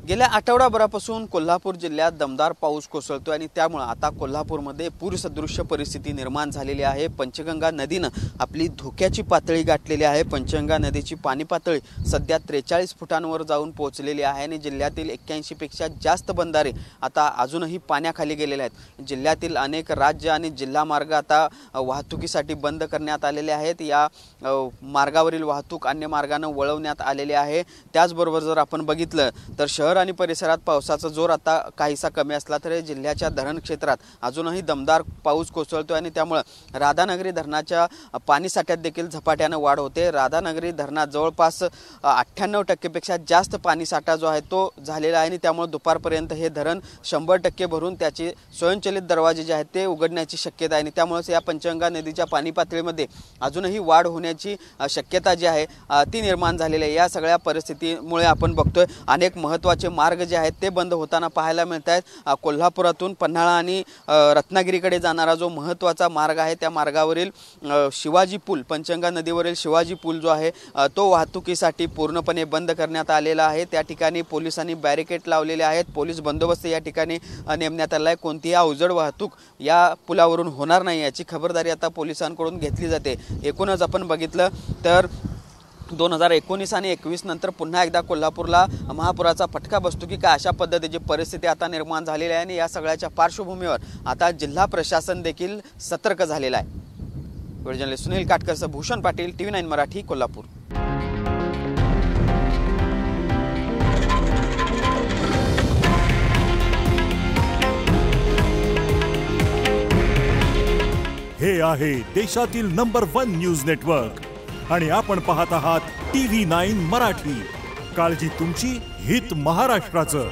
गेल्या आठवडाभरापासून कोल्हापूर जिल्ह्यात दमदार पाऊस कोसळतोय आणि त्यामुळे आता कोल्हापूरमध्ये पूरसदृश्य परिस्थिती निर्माण झालेली आहे। पंचगंगा नदीने आपली धोक्याची पातळी गाठलेली आहे। पंचगंगा नदीची पाणी पातळी सध्या 43 फुटांवर जाऊन पोहोचलेली आहे आणि जिल्ह्यातील 81 पेक्षा जास्त बंधारे आता अजूनही पाण्याखाली गेलेले आहेत। जिल्ह्यातील अनेक राज्य आणि जिल्हा मार्ग आता वाहतुकीसाठी बंद करण्यात आलेले आहेत। या मार्गावरील वाहतूक अन्य मार्गाने वळवण्यात आलेली आहे। त्याचबरोबर जर आपण बघितलं तर शहर आणि परिसरात पावसाचा जोर आता काहीसा कमी असला तरी जिल्ह्याच्या धरण क्षेत्रात अजूनही दमदार पाऊस कोसळतोय आणि त्यामुळे राधानगरी धरणाच्या पाणी साठ्यात देखील झपाट्याने वाढ होते। राधानगरी धरणात जवळपास 98% पेक्षा जास्त पाणी साठा जो आहे तो झालेला आहे आणि त्यामुळे दुपारपर्यंत हे धरण 100% भरून त्याचे स्वयंचलित दरवाजे जे आहेत ते उघडण्याची शक्यता आहे आणि त्यामुळे या पंचगंगा नदीच्या पाणी पातळीमध्ये अजूनही वाढ होण्याची शक्यता जी आहे ती निर्माण झालेली आहे। या सगळ्या परिस्थितीमुळे आपण बघतोय अनेक महत्त्वाचे मार्ग जे आहेत ते बंद होताना पाहायला मिळत आहेत। कोल्हापुरातून पन्हाळा आणि रत्नागिरीकडे जाणारा जो महत्त्वाचा मार्ग आहे त्या मार्गावरील शिवाजी पूल, पंचगंगा नदीवरील शिवाजी पूल जो आहे तो वाहतुकीसाठी पूर्णपणे बंद करण्यात आलेला आहे। त्या ठिकाणी पोलिसांनी बॅरिकेड लावलेले आहेत। पोलीस बंदोबस्त या ठिकाणी नेमण्यात आला आहे। कोणतीही अवजड वाहतूक या पुलावरून होणार नाही याची खबरदारी आता पोलिसांकडून घेतली जाते। एकूणच आपण बघितलं तर 2019 आणि 21 नंतर पुन्हा एकदा कोल्हापूरला महापुराचा फटका बसतो की काय अशा पद्धतीची परिस्थिती आता निर्माण झालेली आहे आणि या सगळ्याच्या पार्श्वभूमीवर आता जिल्हा प्रशासन देखील सतर्क झालेला आहे। जर्नलिस्ट सुनील काटकरसह भूषण पाटील, TV9 मराठी, कोल्हापूर। हे आहे देशातील नंबर 1 न्यूज नेटवर्क आणि आपण पाहत आहात TV9 मराठी। काळजी तुमची, हित महाराष्ट्राचं।